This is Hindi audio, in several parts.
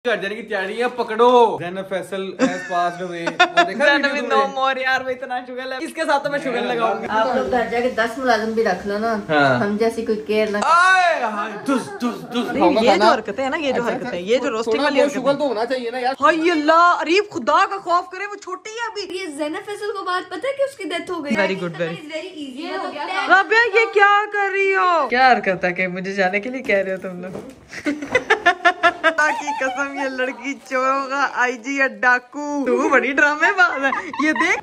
घर जाने की तैयारी है, पकड़ो। Faisal has passed away। वो देखा वीडियो नो मोर यार, मैं इतना शुगर है इसके साथ तो मैं शुगर लगाऊंगी। आप लोग घर जाके 10 मुलाजिम भी रख लो ना। हाँ। हम जैसी कोई केयर ना। ये जो हरकतें है ना, ये जो हरकतें है, ये जो रोस्टिंग वाली शुगर तो होना चाहिए ना यार। हाय अल्लाह, अरीब खुदा का खौफ करे, वो छोटी है अभी। ये ज़ैनब फैसल को बात पता है कि उसकी डेथ हो गई। Very good, very very easy हो गया। राबिया ये क्या कर रही हो? क्या हरकत है कि मुझे जाने के लिए कह रहे हो तुम लोग? की कसम, ये लड़की चोरों का आईजी है, डाकू। तू बड़ी ड्रामेबाज है, ये देख।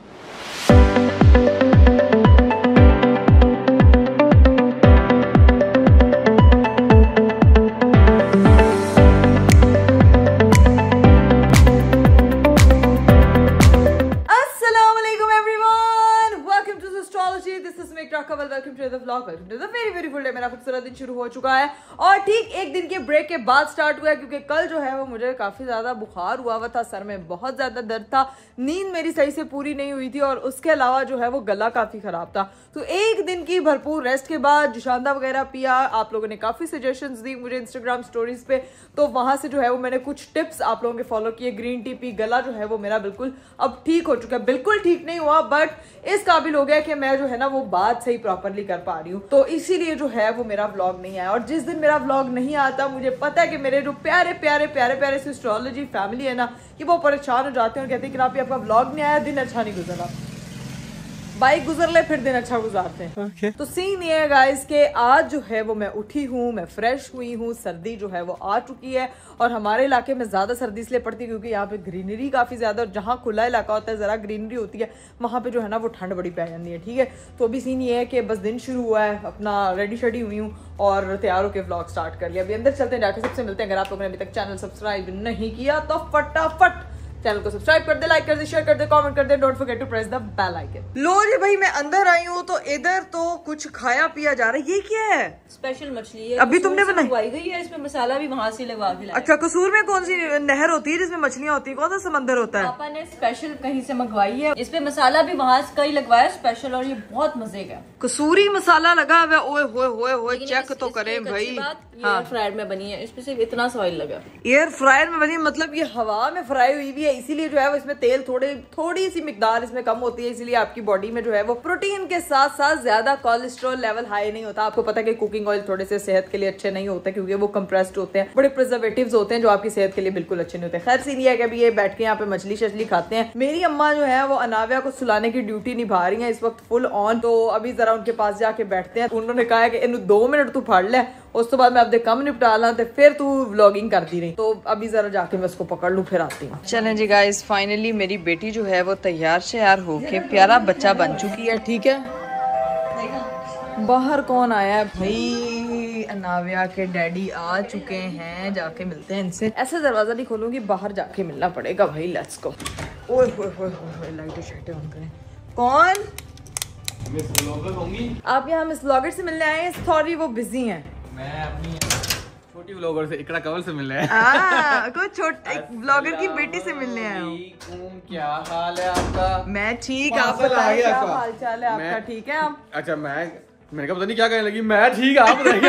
मेरा खूबसूरत दिन शुरू हो चुका है और ठीक एक दिन के ब्रेक के बाद स्टार्ट हुआ है, क्योंकि कल जो है वो मुझे काफी ज्यादा बुखार हुआ था, सर में बहुत ज्यादा दर्द था, नींद मेरी सही से पूरी नहीं हुई थी और उसके अलावा जो है वो गला काफी खराब था। तो एक दिन की भरपूर रेस्ट के बाद जुशांदा वगैरह पिया। आप लोगों ने काफी सजेशंस दी मुझे इंस्टाग्राम स्टोरीज पे, तो वहां से जो है वो मैंने कुछ टिप्स आप लोगों के फॉलो किए। ग्रीन टी पी, गला जो है वो मेरा बिल्कुल अब ठीक हो चुका है। बिल्कुल ठीक नहीं हुआ बट इस काबिल हो गया कि मैं जो है ना वो बात सही प्रॉपरली कर पा रही हूँ, तो इसीलिए जो है वो मेरा व्लॉग नहीं आया। और जिस दिन मेरा व्लॉग नहीं आता, मुझे पता है कि मेरे जो प्यारे प्यारे प्यारे प्यारे से एस्ट्रोलॉजी फैमिली है ना, कि वो परेशान हो जाते हैं और कहते हैं कि आपका व्लॉग नहीं आया, दिन अच्छा नहीं गुजरा। बाइक गुजर ले फिर दिन अच्छा गुजारते हैं। okay. तो सीन ये है गाइस के आज जो है वो मैं उठी हूँ, मैं फ्रेश हुई हूँ, सर्दी जो है वो आ चुकी है और हमारे इलाके में ज्यादा सर्दी इसलिए पड़ती है क्योंकि यहाँ पे ग्रीनरी काफी ज्यादा, और जहाँ खुला इलाका होता है जरा ग्रीनरी होती है, वहां पे जो है ना वो ठंड बड़ी पै जाती है। ठीक है, तो अभी सीन ये है कि बस दिन शुरू हुआ है, अपना रेडी शेडी हुई हूँ और तैयार होकर व्लॉग स्टार्ट कर लिया। अभी अंदर चलते हैं, जाके सबसे मिलते हैं। अगर आप लोगों ने अभी तक चैनल सब्सक्राइब नहीं किया तो फटाफट चैनल को सब्सक्राइब कर दे, लाइक कर दे, शेयर कर दे, कमेंट कर दे, don't forget to press the bell icon. लो जी भाई, मैं अंदर आई हूँ तो इधर तो कुछ खाया पिया जा रहा है। ये क्या है? स्पेशल मछली है, अभी तुमने बनाई गई है, इसमें मसाला भी वहाँ से लगवा के लाया। अच्छा, कसूर में कौन सी नहर होती है जिसमें मछलियाँ होती है? कौन सा समंदर होता है? पापा ने स्पेशल कहीं से मंगवाई है, इसमें मसाला भी वहाँ से कहीं लगवाया स्पेशल, और ये बहुत मजे का कसूरी मसाला लगा हुआ। ओए होए होए होए, चेक तो करें भाई। एयर फ्रायर में बनी है, इसमें सिर्फ इतना सा ऑयल लगा। एयर फ्रायर में बनी मतलब ये हवा में फ्राई हुई भी है, इसीलिए जो है वो इसमें तेल थोड़ी सी मिकदार इसमें कम होती है, इसलिए आपकी बॉडी में जो है वो प्रोटीन के साथ साथ ज्यादा कोलेस्ट्रॉल लेवल हाई नहीं होता। आपको पता है कि कुकिंग ऑयल थोड़े से सेहत के लिए अच्छे नहीं होते क्योंकि वो कंप्रेस्ड होते हैं, बड़े प्रिजर्वेटिव्स होते हैं जो आपकी सेहत के लिए बिल्कुल अच्छे नहीं होते। खैर सीन ये है कि अभी ये बैठ के यहाँ पे मछली शछली खाते हैं। मेरी अम्मा जो है वो अनाविया को सुलाने की ड्यूटी निभा रही है इस वक्त फुल ऑन, तो अभी जरा उनके पास जाके बैठते हैं। उन्होंने कहा है कि इन 2 मिनट तू फड़ ले, उस तो बाद मैं अपने कम निपटा ला तो फिर तू व्लॉगिंग करती रही। तो अभी जरा जाके मैं उसको पकड़ लूं फिर आती हूँ। चलें जी गाइस, फाइनली मेरी बेटी जो है वो तैयार श्यार होके प्यारा बच्चा बन चुकी है। ठीक है, बाहर कौन आया है भाई? अनाविया के डैडी आ चुके हैं, जाके मिलते हैं इनसे। ऐसा दरवाजा नहीं खोलूंगी, बाहर जाके मिलना पड़ेगा भाई। Let's go. ओए होए होए होए, लाइटें शाइटें ऑन करें। कौन? मिस व्लॉगर होंगी आप? यहाँ मिस व्लॉगर से मिलने आए हैं? सॉरी वो बिजी हैं। मैं अपनी छोटी व्लॉगर से, इकरा कवल से मिलने आया। कोई छोटे व्लॉगर की बेटी से मिलने आया हूँ। क्या हाल है आपका? मैं ठीक, आप बताइए क्या हाल चाल है आपका? ठीक है आप? अच्छा, मैंने कहा पता नहीं क्या कहने लगी। मैं ठीक, आप बताइए।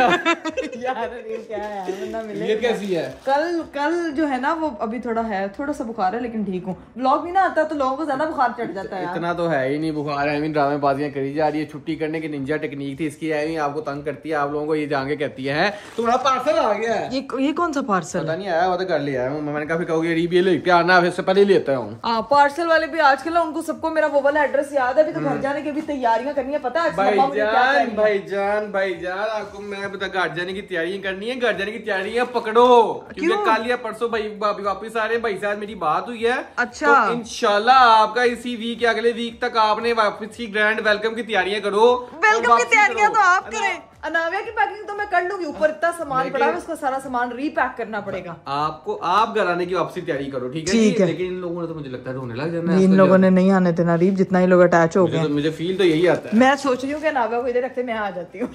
यार क्या है, बंदा मिले। ये कैसी है? कल जो है ना वो अभी थोड़ा सा बुखार है, लेकिन ठीक हूँ। व्लॉग भी ना आता तो लोगों को ज्यादा बुखार चढ़ जाता है। इतना तो है ही नहीं बुखार है, ड्रामेबाजियां करी जा रही है। छुट्टी करने की निंजा टेक्निक थी इसकी, आपको तंग करती है, आप लोगों को ये जान के कहती है तुम्हारा पार्सल आ गया है। ये कौन सा पार्सल? पता नहीं आया, वो तो कर लिया है। मैंने कहा कहोगे रीबी लेके आना, इससे पहले लेता हूँ। पार्सल वाले भी आजकल उनको सबको मेरा वो वाला एड्रेस याद है। अभी तो घर जाने की भी तैयारियां करनी है, पता है भाईजान आपको मैं बता, घर जाने की तैयारी करनी है, घर जाने की तैयारी है, पकड़ो। क्योंकि कल या परसों भाई वापिस आ रहे हैं, भाई साहब मेरी बात हुई है। अच्छा, तो इंशाल्लाह आपका इसी वीक या अगले वीक तक आपने वापस की ग्रैंड वेलकम की तैयारियां करो। वेलकम की तैयारियां तो आप करें। अनाविया की पैकिंग तो मैं कर लूंगी, ऊपर इतना सामान पड़ा है, उसका सारा सामान रीपैक करना पड़ेगा। आप घर आने की वापसी तैयारी करो, ठीक है? ठीक है। लेकिन इन लोगों ने तो मुझे लगता है रोने लग जाना है। इन लोगों ने नहीं आने देना रीब, जितना ही लोग अटैच हो गए। मुझे फील तो यही आता है। मैं सोच रही हूँ कि अनाविया को इधर रखते मैं आ जाती हूँ।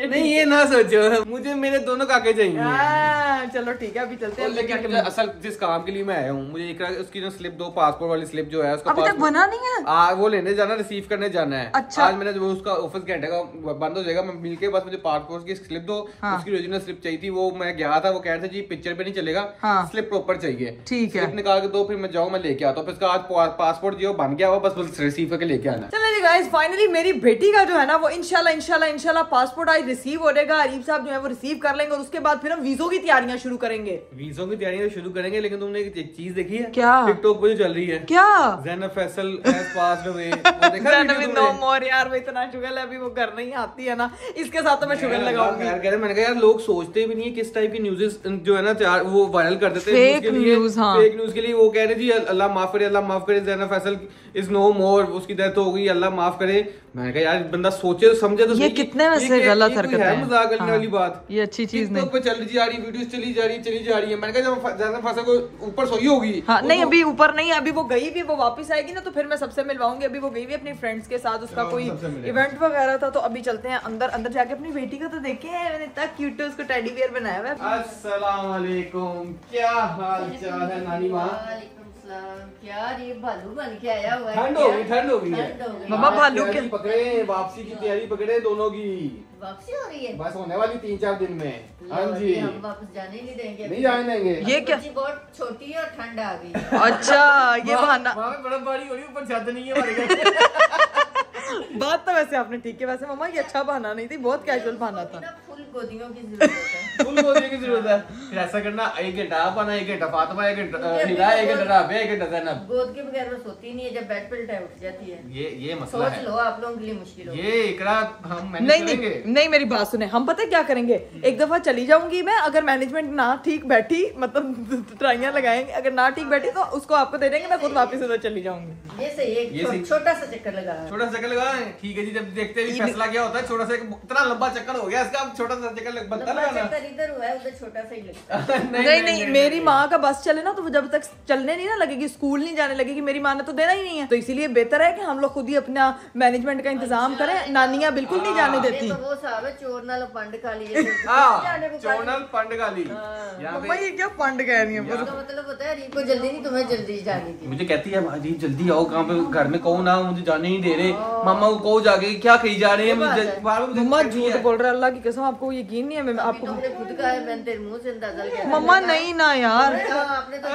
नहीं, ये ना सोचो, मुझे मेरे दोनों काके चाहिए। चलो ठीक है, अभी चलते हैं। लेकिन असल जिस काम के लिए मैं आया हूँ, मुझे एक उसकी जो स्लिप दो, पासपोर्ट वाली स्लिप जो है, अभी तक बना नहीं है। वो लेने जाना, रिसीव करने जाना है। अच्छा, आज मैंने जो उसका ऑफिस घंटे का बंद हो हो जाएगा, मैं मिलके बस मुझे पासपोर्ट की स्लिप दो, उसकी ओरिजिनल स्लिप चाहिए थी, वो मैं गया था, वो कह रहे थे जी पिक्चर पे नहीं चलेगा, स्लिप प्रॉपर चाहिए, ठीक है, स्लिप निकाल के दो, फिर मैं जाऊँ, मैं लेके आता हूँ। फिर इसका आज पासपोर्ट जो बन गया, वो बस रिसीव करके लेके आना। चलिए गाइस, फाइनली मेरी बेटी का जो है ना वो इंशाल्लाह पासपोर्ट आज रिसीव हो जाएगा, अरीब साहब जो है वो रिसीव कर लेंगे, और उसके बाद फिर हम वीजों की तैयारियां शुरू करेंगे। वीजों की तैयारियां शुरू करेंगे, लेकिन तुमने एक चीज देखी है क्या? टिकटॉक पे जो चल रही है, क्या? Zainab Faisal has passed away, वो देखा वीडियो नो मोर यार, वो इतना शुगर है, अभी वो घर नहीं आती है ना, इसके साथ तो मैं शुगर लगाऊंगी। मैंने कहा यार लोग सोचते भी नहीं है किस टाइप की न्यूज़ जो है ना वो वायरल कर देते हैं फेक न्यूज़। हाँ, फेक न्यूज़ के लिए वो कह रहे जी अल्लाह माफ करे, ज़ैनब फैसल इज नो मोर, उसकी डेथ हो गई, अल्लाह माफ करे। मैंने कहा यार बंदा सोचे समझे तो ये कितने वैसे गलत हरकत है, मजाक करने वाली बात, ये अच्छी चीज नहीं। पे चली जा रही वीडियोस चली जा रही है। मैंने कहा जब ज़ैनब फैसल को ऊपर सोई होगी। हाँ, नहीं अभी ऊपर नहीं, अभी वो गई भी, वो वापस आएगी ना तो फिर मैं सबसे मिलवाऊंगी। अभी वो गई भी अपनी फ्रेंड्स के साथ, उसका कोई इवेंट वगैरह था, तो अभी चलते हैं अंदर जाके अपनी बेटी को तो देखे हैं, मैंने इतना क्यूट उसको टेडी बियर बनाया हुआ है। अस्सलाम वालेकुम, क्या हाल चाल है नानी माँ? क्या ये भालू बन के आया हुआ है? ठंड हो गई है मम्मा, भालू के पकड़े, वापसी की तैयारी पकड़े दोनों की, वापसी हो रही है, बस होने वाली 3-4 दिन में। हाँ जी, हम वापस जाने ही नहीं देंगे, नहीं जाने देंगे। ये क्या बहुत छोटी है और ठंड आ गई। अच्छा, ये बहाना, बर्फबारी हो रही है, ऊपर छत नहीं है हमारे घर। बात तो वैसे आपने ठीक है, वैसे मम्मा ये अच्छा बहाना नहीं थी, बहुत कैजुअल बहाना था। फुल गोदियों की जरूरत है। फुल गोदियों की जरूरत है, फिर ऐसा करना 1 घंटा आप आना, 1 घंटा फातिमा, 1 घंटा हिरा, 1 घंटा राबिया, 1 घंटा ज़ैनब। गोद के बगैर वो सोती नहीं है, जब बेड पे लिटाई उठ जाती है। ये मसला है, सोच लो आप लोगों के लिए मुश्किल हो। ये इकरा हम मैनेज करेंगे। नहीं मेरी बात सुने, हम पता है क्या करेंगे, एक दफा चली जाऊंगी मैं, अगर मैनेजमेंट ना ठीक बैठी, मतलब ट्राइयां लगाएंगे, अगर ना ठीक बैठी तो उसको आपको दे देंगे, मैं खुद वापस उधर चली जाऊंगी। ये सही है, एक छोटा सा चक्कर लगा, छोटा सा चक्कर लगा, ठीक है जी। जब देखते हैं फैसला क्या होता है, छोटा सा इतना लंबा चक्कर हो गया इसका, अब छोटा सा चक्कर बनता लगाना। इधर हुआ है, उधर छोटा सा ही लगता है। नहीं, मेरी माँ का बस चले ना तो जब तक चलने नहीं ना लगेगी, स्कूल नहीं जाने लगेगी, मेरी माँ ने तो देना ही नहीं है, तो इसीलिए बेहतर है कि हम लोग खुद ही अपना मैनेजमेंट का इंतजाम करें। नानियाँ बिल्कुल नहीं जाने देती। तो वो साहब है, चोर नाल पंड खा लिए, चोर नाल पंड खा ली। मम्मा ये क्या पंड कह रही है? मतलब होता है रीप को जल्दी नहीं, तुम्हें जल्दी जाने की। मुझे कहती है भाजी जल्दी आओ, कहाँ पे घर में कहो ना, मुझे जाने नहीं दे रहे, मामा को कहो जाके क्या कही जा रहे हैं। मम्मा झूठ बोल रहा है, अल्लाह की कसम, आपको यकीन नहीं है? मैं आपको खुद का है, मैंने तेरे मुंह से अंदाजा लगाया। मम्मा नहीं ना यार, आपने तो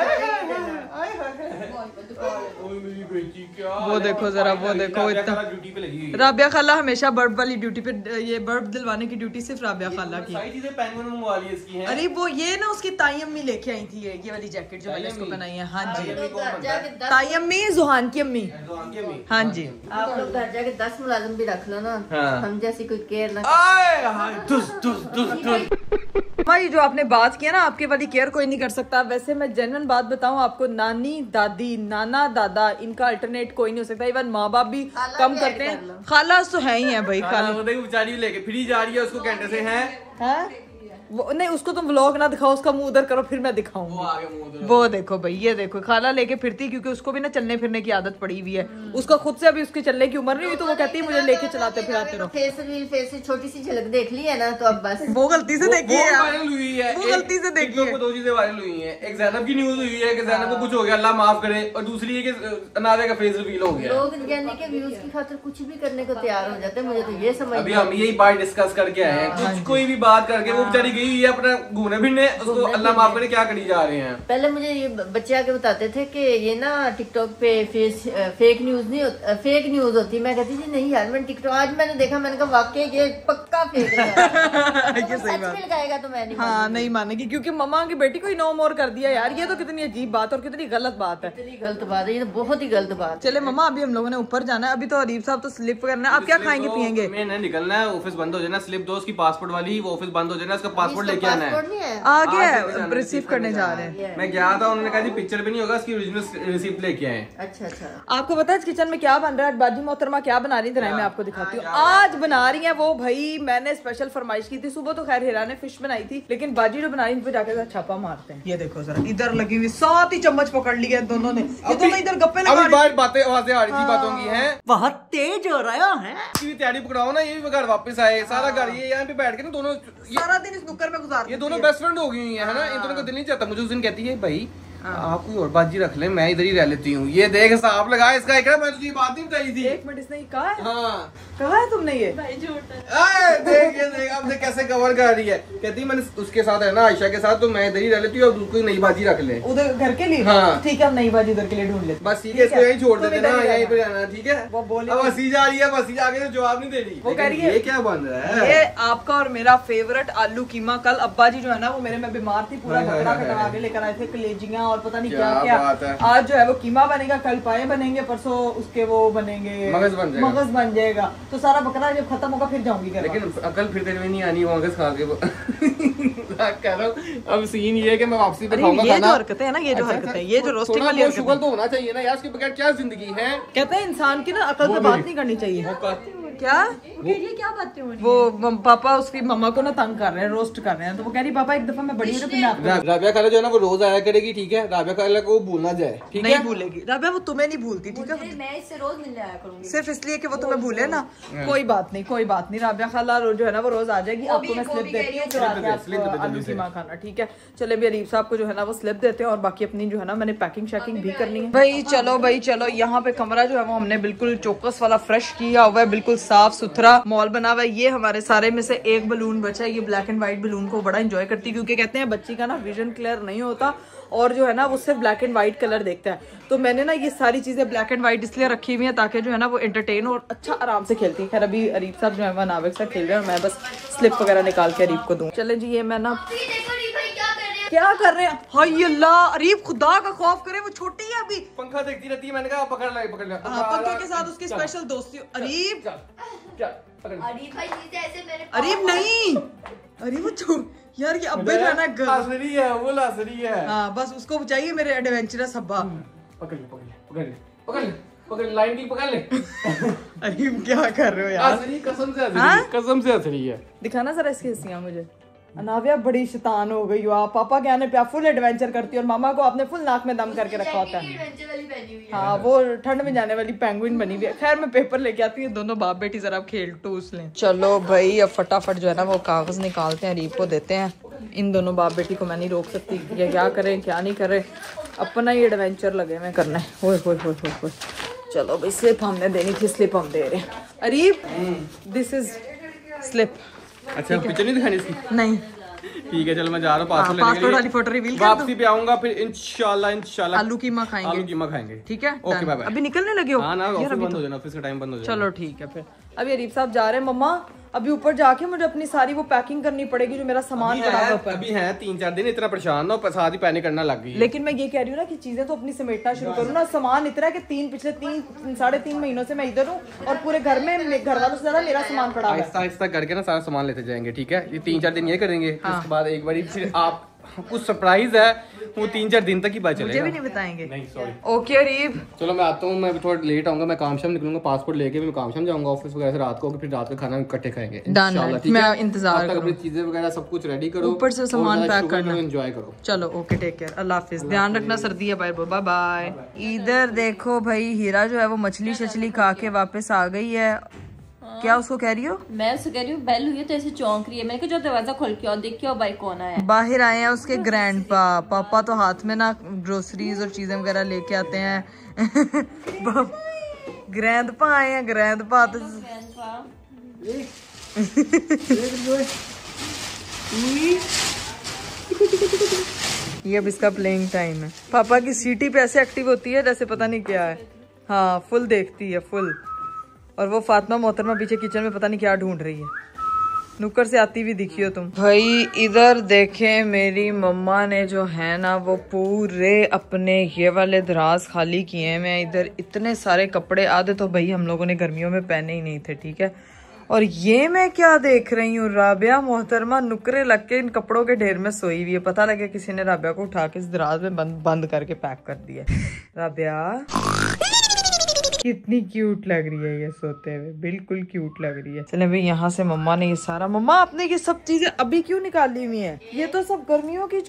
वो देखो जरा, वो देखो, इतना ड्यूटी पे लगी हुई। राबिया खाला हमेशा बर्फ वाली ड्यूटी पे, ये बर्फ दिलवाने की ड्यूटी सिर्फ राबिया खाला की। सारी चीजें पेंगुइन मंगवा ली इसकी हैं। अरे वो ये ना उसकी ताई अम्मी लेके आई थी, ये वाली जैकेट जो मैंने इसको बनाई है। हाँ जी, ताई अम्मी, जुहान की अम्मी। हाँ जी, आप लोग घर जाके 10 मुलाजिम भी रख लो ना, हम जैसी कोई केयर ना। भाई जो आपने बात किया ना, आपके वाली केयर कोई नहीं कर सकता। वैसे मैं जेन्युइन बात बताऊं आपको, नानी दादी नाना दादा इनका अल्टरनेट कोई नहीं हो सकता। इवन माँ बाप भी कम करते हैं, खाला तो है ही है भाई। खाला बेचारी लेके फिर जा रही है, उसको घंटे से है वो नहीं, उसको तुम व्लॉग ना दिखाओ, उसका मुंह उधर करो, फिर मैं दिखाऊंगी। वो देखो भाई, ये देखो खाला लेके फिरती, क्योंकि उसको भी ना चलने फिरने की आदत पड़ी हुई है। उसका खुद से अभी उसके चलने की उम्र नहीं हुई, तो वो कहती है मुझे लेके चलाते फिराते रहो। फेस से छोटी सी झलक देख ली है ना, तो अब बस वो गलती से देखी है, वायरल हुई है, वो गलती से देखी है। 2 चीजें वायरल हुई है, एक ज़ैनब की न्यूज हुई है कि ज़ैनब को कुछ हो गया, अल्लाह माफ करे, और दूसरी है कि अनावे का फेस रिवील हो गया। लोग यानी कि व्यूज की खातिर कुछ भी करने को तैयार हो जाते हैं। मुझे तो ये समझ, अभी हम यही बात डिस्कस करके आए हैं, कुछ कोई भी बात करके वो बेचारी गई हुई है अपना घूमने फिरने, उसको अल्लाह माफ करे क्या करी जा रहे हैं। पहले मुझे ये बच्चे आके बताते थे कि ये ना टिकटॉक पे फेक न्यूज नहीं होती, फेक न्यूज होती। मैं कहती थी नहीं यार, मैं टिकटॉक आज मैंने देखा, मैंने कहा वाकई ये पक्का फेक है। ये सही बात लगाएगा तो मैं नहीं, हाँ नहीं मानेगी, क्योंकि मम्मा की बेटी को ही नो मोर कर दिया यार। ये तो कितनी अजीब बात और कितनी गलत बात है। कितनी गलत बात है, ये तो बहुत ही गलत बात। चले मम्मा, अभी हम लोगों ने ऊपर जाना है, अभी तो अरीब साहब तो स्लिप करना है। आप क्या खाएंगे पियेंगे? मैंने निकलना है, ऑफिस बंद हो जाना, स्लिप दो उसकी पासपोर्ट वाली, वो ऑफिस बंद हो जाना, उसका पासपोर्ट लेके आना है। आ गया रिसीव करने जा रहे हैं। मैं गया था, उन्होंने कहा जी पिक्चर पे नहीं होगा, इसकी ओरिजिनल रिसीप्ट लेके आए। अच्छा, आपको पता है किचन में क्या बन रहा है? बाजी मोहतरमा क्या बना रही है, मैं आपको दिखाती हूँ। आज बना रही है वो, भाई मैंने स्पेशल फरमाइश की थी। सुबह तो खैर हिरा ने फिश बनाई थी, लेकिन बाजी जो बना रही है, इन पे जाकर छापा मारते हैं। ये देखो जरा, इधर लगी हुई 7 ही चम्मच पकड़ लिया दोनों ने। ये दोनों इधर गप्पे लगा रही हैं। बातें आवाजें आ रही थी बातों की हैं, बहुत तेज हो रहा है। इसकी भी तैयारी पकड़ाओ ना, ये भी घर वापस आए, सारा घर ये यहाँ पे बैठ के ना दोनों सारा दिन स्नूकर में गुजार, ये दोनों बेस्ट फ्रेंड हो गई है ना। इन दोनों का दिल नहीं चाहता। मुझे उस दिन कहती है भाई आप कोई और बाजी रख ले, मैं इधर ही रह लेती हूँ। ये देख हिसाब लगा इसका, एक मैं तुझे बात नहीं बताई थी। एक मिनट, इसने कहा है? हाँ कहा है तुमने ये? देख ये देख अब देख कैसे कवर कर रही है। कहती मैंने उसके साथ है ना, आयशा के साथ, तो मैं इधर ही रह लेती हूँ और कोई नई बाजी रख ले उधर घर के लिए। हाँ ठीक है, हम नई बाजी उधर के लिए ढूंढ लेते। बस ठीक है, इसको यहीं छोड़ देते ना, यहीं पे रहना। ठीक है, वो बोले अब हंसी जा रही है, बस हंसी आगे जवाब नहीं दे रही। वो कह रही है ये क्या बन रहा है? ये आपका और मेरा फेवरेट आलू कीमा। कल अब्बा जी जो है ना वो मेरे में बीमार थी, पूरा बकरा कटवा के लेकर आए थे, कलेजियां और पता नहीं क्या क्या। आज जो है वो कीमा बनेगा, कल पाए बनेंगे, परसों उसके वो बनेंगे मगज बन जाएगा। तो सारा बकरा जब खत्म होगा फिर जाऊंगी। लेकिन अकल फिर तेरे में नहीं आनी मगज खा के कह रहा हूँ। अब सीन ये है कि मैं वापसी पे खाऊंगा ये जो हरकतें है ना, ये जो हरकतें हैं, ये जो रोस्टिंग वाली हरकतें, शुगर तो होना चाहिए ना यार, इसके बगैर क्या जिंदगी है। कहते हैं इंसान की ना अकल पे बात नहीं करनी चाहिए। क्या ये क्या बातें हो रही वो पापा उसकी मम्मा को ना तंग कर रहे हैं, रोस्ट कर रहे हैं। तो वो कह रही पापा एक दफा मैं बड़ी हूँ तो राबिया खाला जो है ना वो रोज आया करेगी। ठीक है, राबिया खाला को भूलना जाए। ठीक है, नहीं भूलेगी राबिया, वो तुम्हें नहीं भूलती। ठीक है, मैं इससे रोज मिलने आया करूंगी सिर्फ इसलिए कि वो तुम्हें भूले ना। कोई बात नहीं, कोई बात नहीं। राबिया खाला जो है ना वो रोज आ जाएगी। आपको मैं स्लिप देती हूँ, आलू कीमा खाना। ठीक है, चले भी अरीब साहब को जो है ना वो स्लिप देते हैं और बाकी अपनी जो है ना मैंने पैकिंग शैकिंग भी करनी है। भाई चलो यहाँ पे कमरा जो है वो हमने बिल्कुल चौकस वाला फ्रेश किया हुआ है, बिल्कुल साफ सुथरा मॉल बना हुआ है। ये हमारे सारे में से एक बलून बचा है, ये ब्लैक एंड व्हाइट बलून को बड़ा एंजॉय करती है, क्योंकि कहते हैं बच्ची का ना विजन क्लियर नहीं होता और जो है ना वो सिर्फ ब्लैक एंड व्हाइट कलर देखता है। तो मैंने ना ये सारी चीजें ब्लैक एंड व्हाइट इसलिए रखी हुई है ताकि जो है ना वो एंटरटेन और अच्छा आराम से खेलती है। खैर अभी अरीब साहब जो है वो नाविक से खेल रहे हैं और मैं बस स्लिप वगैरह निकाल के अरीब को दूं। चले जी, ये मैं ना क्या कर रहे हैं? हाय अल्लाह, अरीब खुदा का खौफ करे, वो छोटी है अभी, पंखा देखती रहती है। मैंने कहा पकड़ ले। पंखे के साथ उसकी स्पेशल दोस्ती। अरीब अरीब नहीं, अरे वो यार ये अब्बे जो है ना वो लास रही है। हाँ बस उसको चाहिए मेरे एडवेंचरस अब्बा। पकड़ लाइन की पकड़ ले। अरीब क्या कर रहे हो यार? कसम से हंस रही है। दिखाना जरा इसकी हंसियां मुझे। अनाविया बड़ी शैतान हो गई हो आप। पापा कहने पे आप फुल एडवेंचर करती हो और मामा को आपने फुल नाक में दम करके रखा होता है। हाँ वो ठंड में जाने वाली पेंगुइन बनी हुई है। खैर मैं पेपर लेके आती हूँ, दोनों बाप बेटी जरा खेल टूस लें। चलो भाई अब फटाफट जो है ना वो कागज निकालते हैं, अरीब को देते हैं। इन दोनों बाप बेटी को मैं नहीं रोक सकती, ये क्या करें क्या नहीं करें, अपना ही एडवेंचर लगे में करना है। हो चलो भाई, स्लिप हमने देनी थी, स्लिप हम दे रहे हैं। Areeb this is slip. अच्छा पिक्चर नहीं दिखानी इसकी? नहीं ठीक है, चलो मैं जा रहा हूँ पासपोर्ट वाली फोटो रिवील कर दो। वापसी पे आऊंगा फिर इंशाल्लाह आलू कीमा खाएंगे। ठीक है, ओके बाय बाय। अभी निकलने लगे हो? हाँ ना, ऑफिस बंद हो जाना, ऑफिस का टाइम बंद हो जाना। चलो ठीक है, फिर अभी अरीब साहब जा रहे हैं। मम्मा अभी ऊपर जाके मुझे अपनी सारी वो पैकिंग करनी पड़ेगी जो मेरा सामान पड़ा हुआ है। अभी है 3-4 दिन, इतना परेशान ना साथ ही पैनिक करना लग गई। लेकिन मैं ये कह रही हूँ ना कि चीजें तो अपनी समेटना शुरू करूँ ना। सामान इतना है कि पिछले 3-3.5 महीनों से मैं इधर हूँ और पूरे घर में घर वालों से ज्यादा मेरा सामान पड़ा है। आहिस्ता करके ना सारा सामान लेते जाएंगे। ठीक है, ये 3-4 दिन ये करेंगे, उसके बाद एक बार फिर आप कुछ सरप्राइज है वो 3-4 दिन तक ही पता चलेगा। मुझे भी नहीं बताएंगे? नहीं सॉरी। ओके अरीब, चलो मैं आता हूँ, मैं थोड़ा लेट आऊंगा, मैं काम शाम निकलूंगा, पासपोर्ट लेके मैं काम शाम जाऊंगा ऑफिस वगैरह से रात को, फिर रात का खाना इकट्ठे खाएंगे इंशाल्लाह। मैं इंतजार करूंगा, चीजें वगैरह सब कुछ रेडी करो, ऊपर से सामान पैक करना, एंजॉय करो। चलो ओके, टेक केयर, अल्लाह हाफिज, ध्यान रखना, सर्दी है, बाय बाय। इधर देखो भाई, हीरा जो है वो मछली शछली खा के वापस आ गई है। क्या उसको कह रही हो? मैं उसको कह रही हूँ बेल हुई है तो ऐसे चौंक रही है। मैंने कहा जो दरवाजा खोल के आओ, देख के आओ भाई कौन आया। बाहर आए हैं उसके ग्रैंडपा। पापा तो हाथ में ना ग्रोसरीज और चीजें वगैरह लेके आते हैं। ग्रैंडपा आए हैं, ग्रैंडपा तो ये अब इसका प्लेइंग टाइम है। पापा की सीटी पे ऐसे एक्टिव होती है जैसे पता नहीं क्या है। हाँ फुल देखती है, फुल। और वो फातिमा मोहतरमा पीछे किचन में पता नहीं क्या ढूंढ रही है। नुक्कड़ से आती हुई दिखी हो तुम। भाई इधर देखें, मेरी मम्मा ने जो है ना वो पूरे अपने ये वाले दराज खाली किए हैं। मैं इधर इतने सारे कपड़े, आधे तो भाई हम लोगों ने गर्मियों में पहने ही नहीं थे। ठीक है, और ये मैं क्या देख रही हूँ, राबिया मोहतरमा नुकरे लग के इन कपड़ों के ढेर में सोई हुई है। पता लगे किसी ने राबिया को उठा के इस दराज में बंद करके पैक कर दिया। राबिया कितनी क्यूट लग रही है ये सोते हुए, बिल्कुल क्यूट लग रही है। चले भाई यहाँ से मम्मा ने ये सारा, मम्मा आपने ये सब चीजें अभी क्यों निकाली हुई हैं? ये तो सब गर्मियों के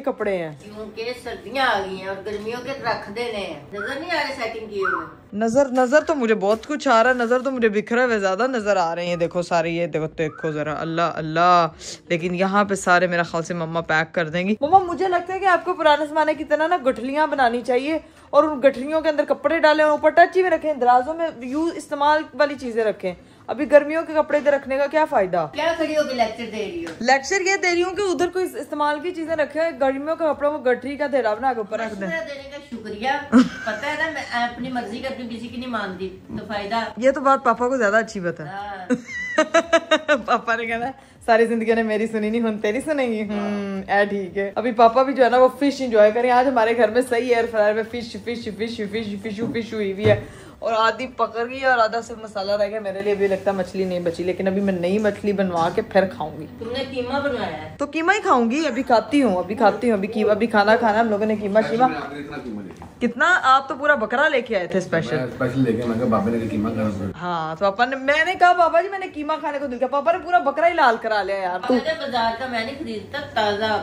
कपड़े हैं। क्योंकि सर्दियाँ आ गई हैं और गर्मियों के रख देने हैं, नजर नहीं आ रहे सेटिंग किए हुए। नजर तो मुझे बहुत कुछ आ रहा है, नजर तो मुझे बिखरा हुआ ज्यादा नजर आ रहे हैं। देखो सारे ये देखो जरा, अल्लाह अल्लाह। लेकिन यहाँ पे सारे मेरा ख्याल से मम्मा पैक कर देंगी। मम्मा मुझे लगता है कि आपको पुराने जमाने की तरह ना गठलियां बनानी चाहिए और उन गठलियों के अंदर कपड़े डालें और ऊपर टच में रखें, दराजों में यूज इस्तेमाल वाली चीजें रखें। अभी गर्मियों के कपड़े इधर रखने का क्या फायदा? क्या खड़ी होकर लेक्चर दे रही हो? लेक्चर ये दे रही हूँ कि उधर कोई इस्तेमाल की चीजें रखे, गर्मियों के कपड़ों को गठरी का ढेरा बना के ऊपर रख दें। देने का शुक्रिया। पता है ना, मैं अपनी मर्जी का अपनी किसी की नहीं मानती, तो फायदा। ये तो बात पापा को ज्यादा अच्छी बता। पापा ने कहना सारी जिंदगी ने मेरी सुनी नहीं, हम तेरी सुनेंगी। ठीक है। अभी पापा भी जो है ना वो फिश एंजॉय करें। आज हमारे घर में सही एयर फ्रायर में fish fish fish fish fish fish हुई हुई है और आधी पकड़ गई और आधा सिर्फ मसाला रह गया। मेरे लिए भी लगता है मछली नहीं बची, लेकिन अभी मैं नई मछली बनवा के फिर खाऊंगी। तुमने कीमा बनवाया है? तो कीमा ही खाऊंगी। अभी खाती हूँ अभी खाना खाना हम लोगों ने कीमा शीमा। कितना? आप तो पूरा बकरा लेके आए थे स्पेशल लेके। मैं कहा पापा ने कीमा खाना। हाँ तो पापा ने, मैंने कहा पापा जी मैंने कीमा खाने को दिल किया। पापा ने पूरा बकरा ही लाल करा लिया यार। तू बाजार का मैं नहीं खरीदता, ताजा